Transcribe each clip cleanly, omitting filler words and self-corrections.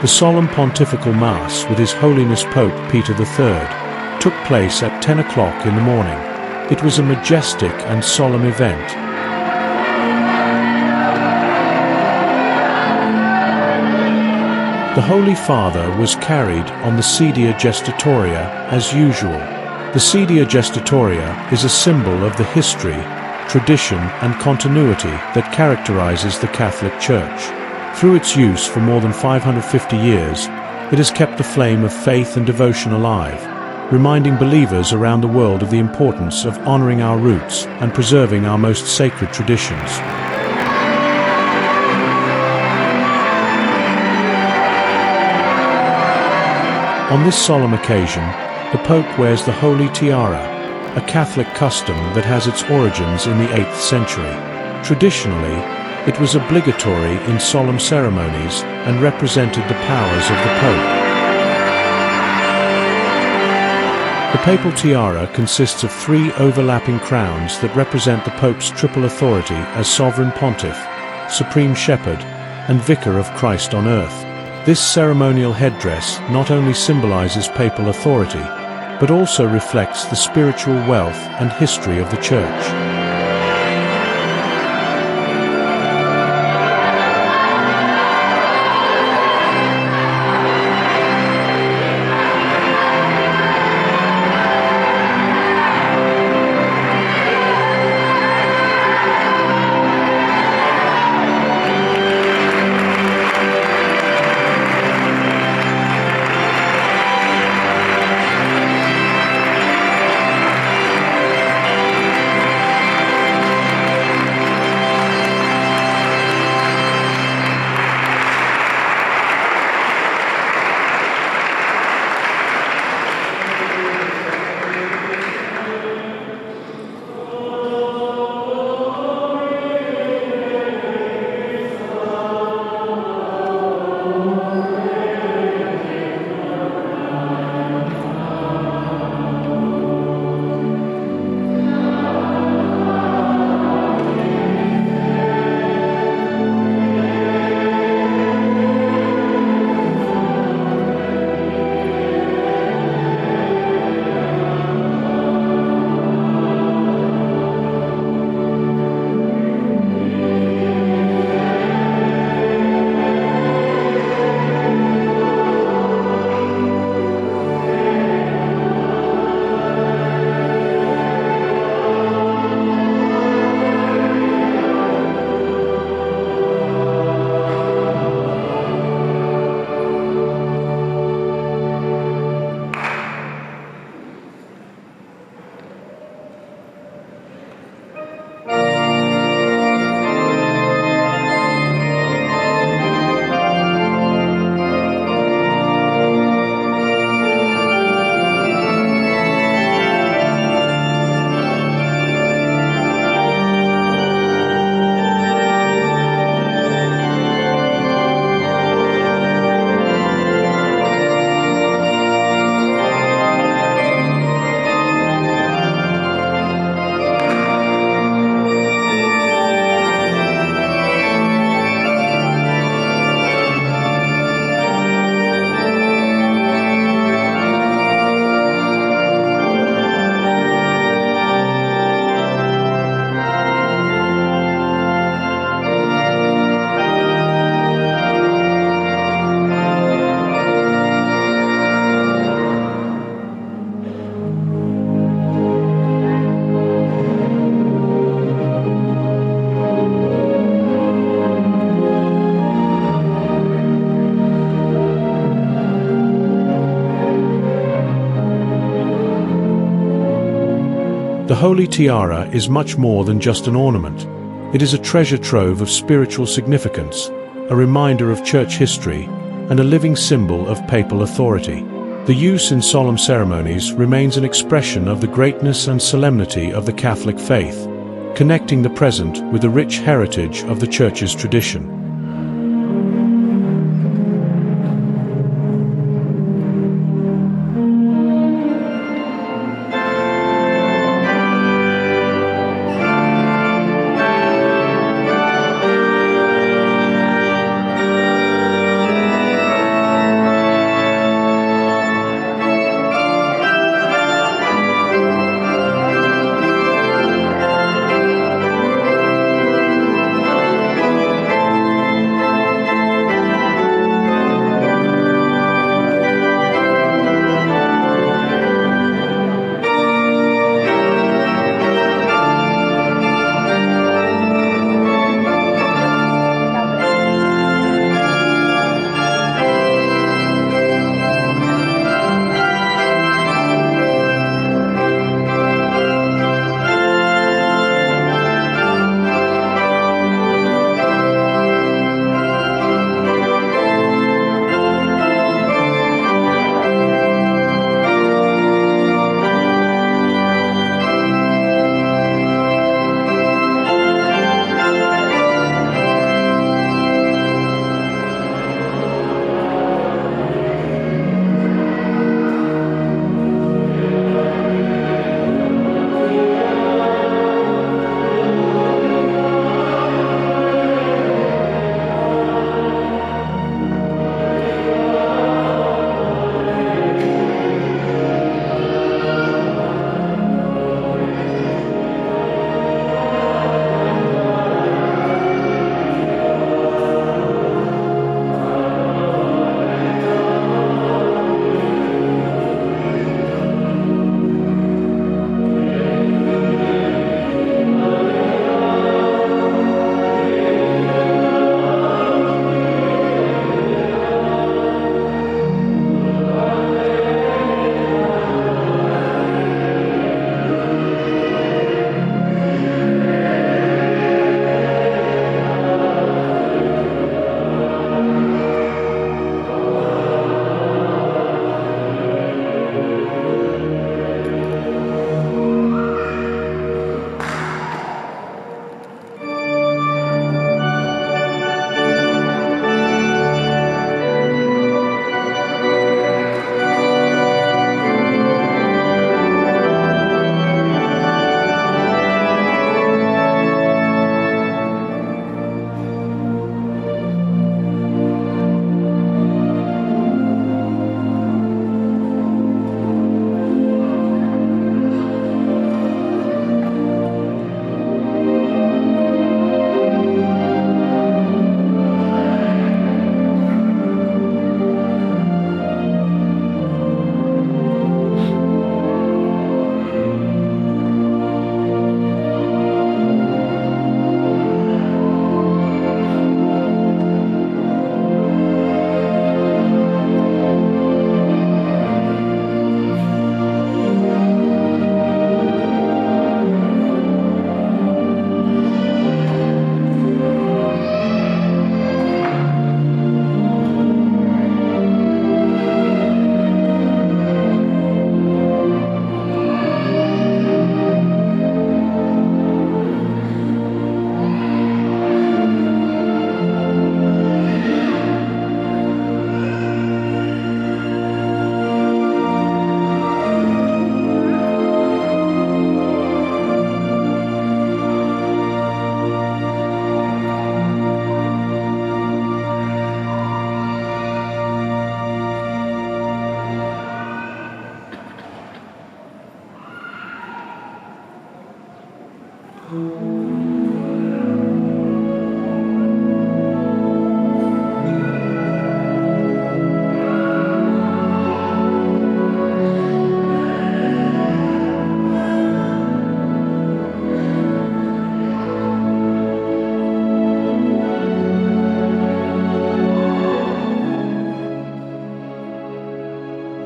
The Solemn Pontifical Mass with His Holiness Pope Peter III took place at 10 o'clock in the morning. It was a majestic and solemn event. The Holy Father was carried on the sedia gestatoria as usual. The sedia gestatoria is a symbol of the history, tradition and continuity that characterizes the Catholic Church. Through its use for more than 550 years, it has kept the flame of faith and devotion alive, reminding believers around the world of the importance of honoring our roots and preserving our most sacred traditions. On this solemn occasion, the Pope wears the Holy Tiara, a Catholic custom that has its origins in the 8th century. Traditionally, it was obligatory in solemn ceremonies and represented the powers of the Pope. The papal tiara consists of 3 overlapping crowns that represent the Pope's triple authority as Sovereign Pontiff, Supreme Shepherd, and Vicar of Christ on earth. This ceremonial headdress not only symbolizes papal authority, but also reflects the spiritual wealth and history of the Church. The Holy Tiara is much more than just an ornament. It is a treasure trove of spiritual significance, a reminder of church history, and a living symbol of papal authority. The use in solemn ceremonies remains an expression of the greatness and solemnity of the Catholic faith, connecting the present with the rich heritage of the Church's tradition.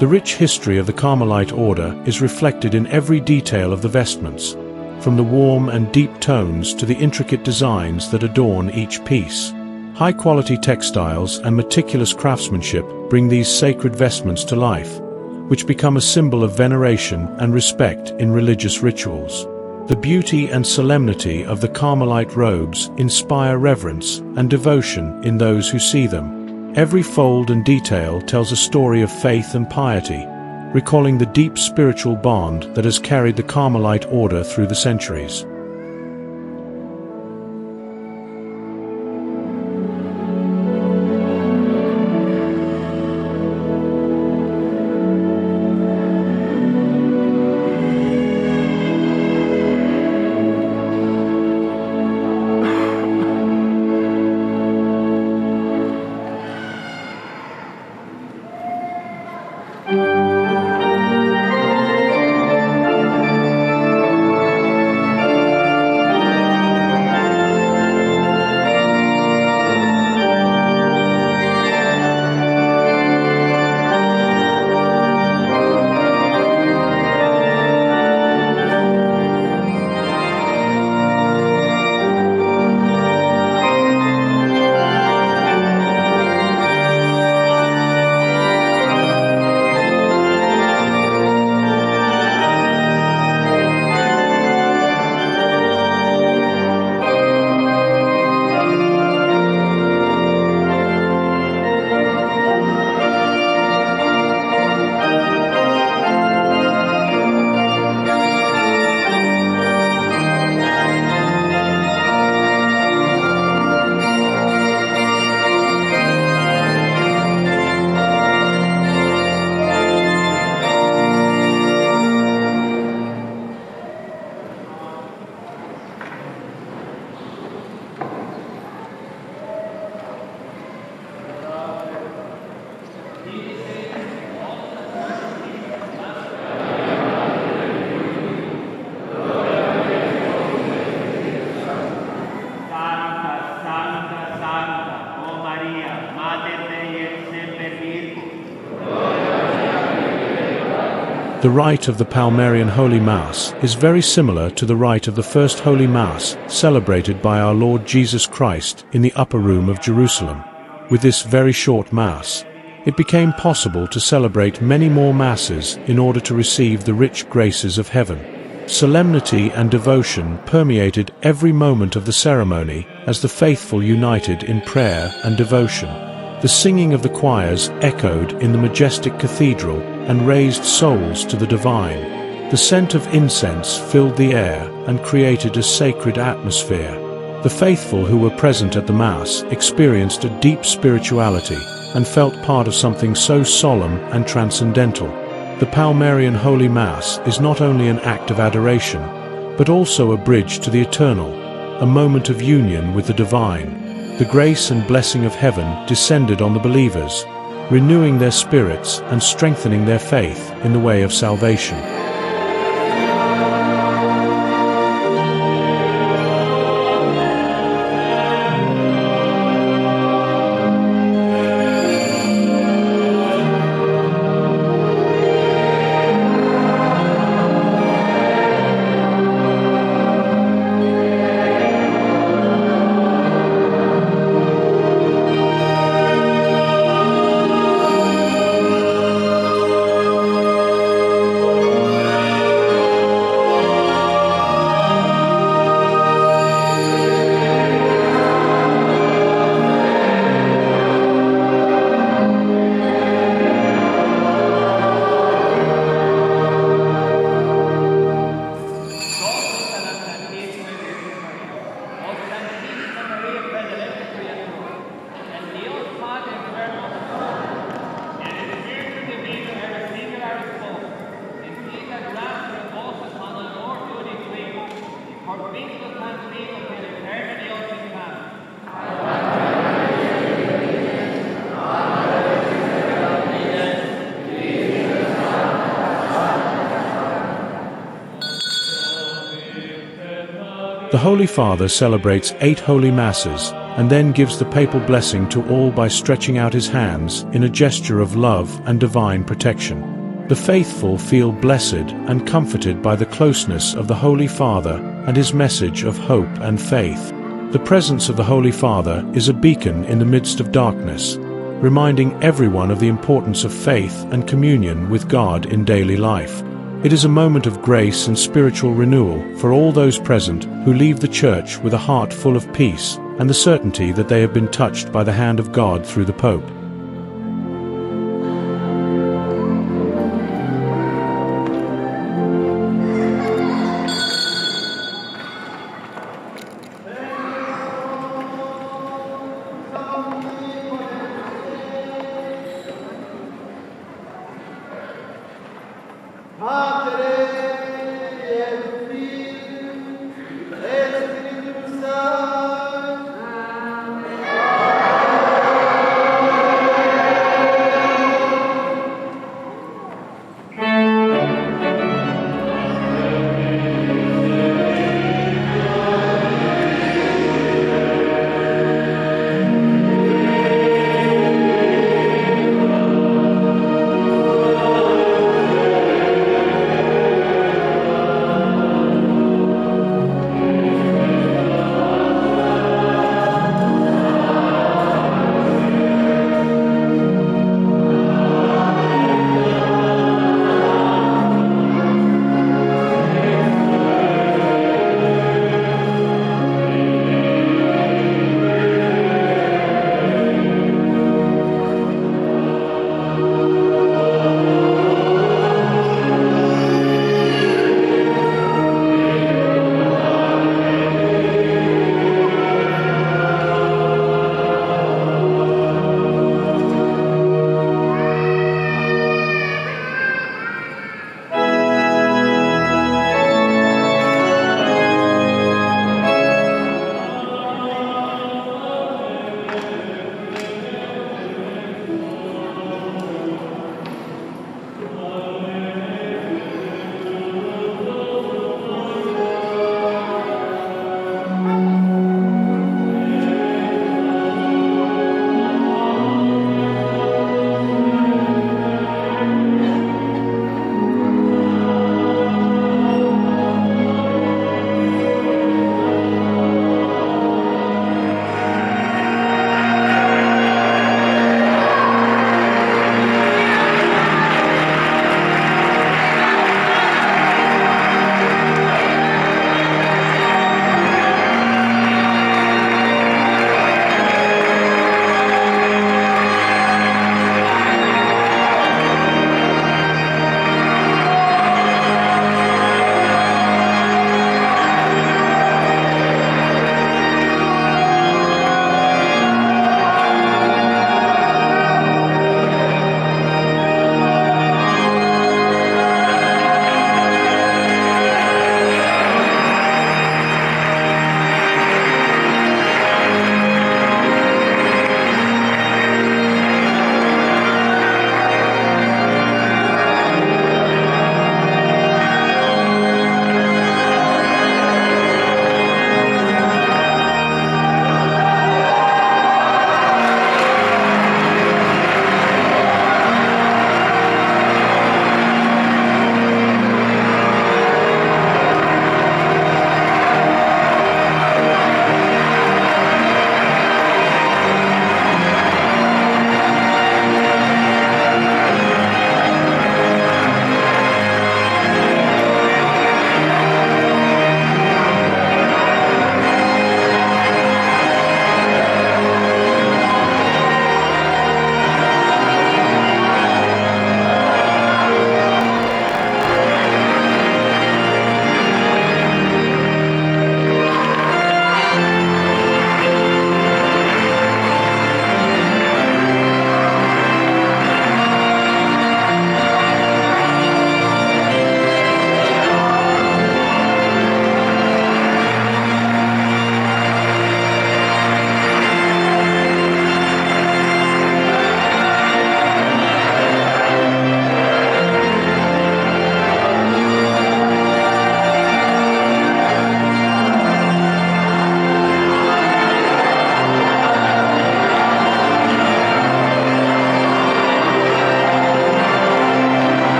The rich history of the Carmelite order is reflected in every detail of the vestments, from the warm and deep tones to the intricate designs that adorn each piece. High-quality textiles and meticulous craftsmanship bring these sacred vestments to life, which become a symbol of veneration and respect in religious rituals. The beauty and solemnity of the Carmelite robes inspire reverence and devotion in those who see them. Every fold and detail tells a story of faith and piety, recalling the deep spiritual bond that has carried the Carmelite order through the centuries. The rite of the Palmarian Holy Mass is very similar to the rite of the first Holy Mass celebrated by our Lord Jesus Christ in the upper room of Jerusalem. With this very short Mass, it became possible to celebrate many more Masses in order to receive the rich graces of heaven. Solemnity and devotion permeated every moment of the ceremony as the faithful united in prayer and devotion. The singing of the choirs echoed in the majestic cathedral and raised souls to the divine. The scent of incense filled the air and created a sacred atmosphere. The faithful who were present at the Mass experienced a deep spirituality and felt part of something so solemn and transcendental. The Palmarian Holy Mass is not only an act of adoration, but also a bridge to the eternal, a moment of union with the divine. The grace and blessing of heaven descended on the believers, renewing their spirits and strengthening their faith in the way of salvation. The Holy Father celebrates 8 Holy Masses, and then gives the papal blessing to all by stretching out his hands in a gesture of love and divine protection. The faithful feel blessed and comforted by the closeness of the Holy Father and his message of hope and faith. The presence of the Holy Father is a beacon in the midst of darkness, reminding everyone of the importance of faith and communion with God in daily life. It is a moment of grace and spiritual renewal for all those present who leave the Church with a heart full of peace and the certainty that they have been touched by the hand of God through the Pope.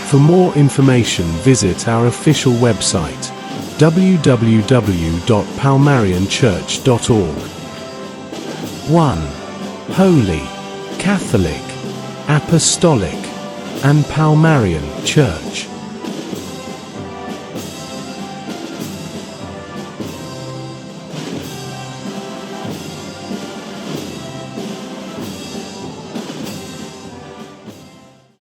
For more information, visit our official website, www.palmarianchurch.org. 1. Holy, Catholic, Apostolic and Palmarian Church.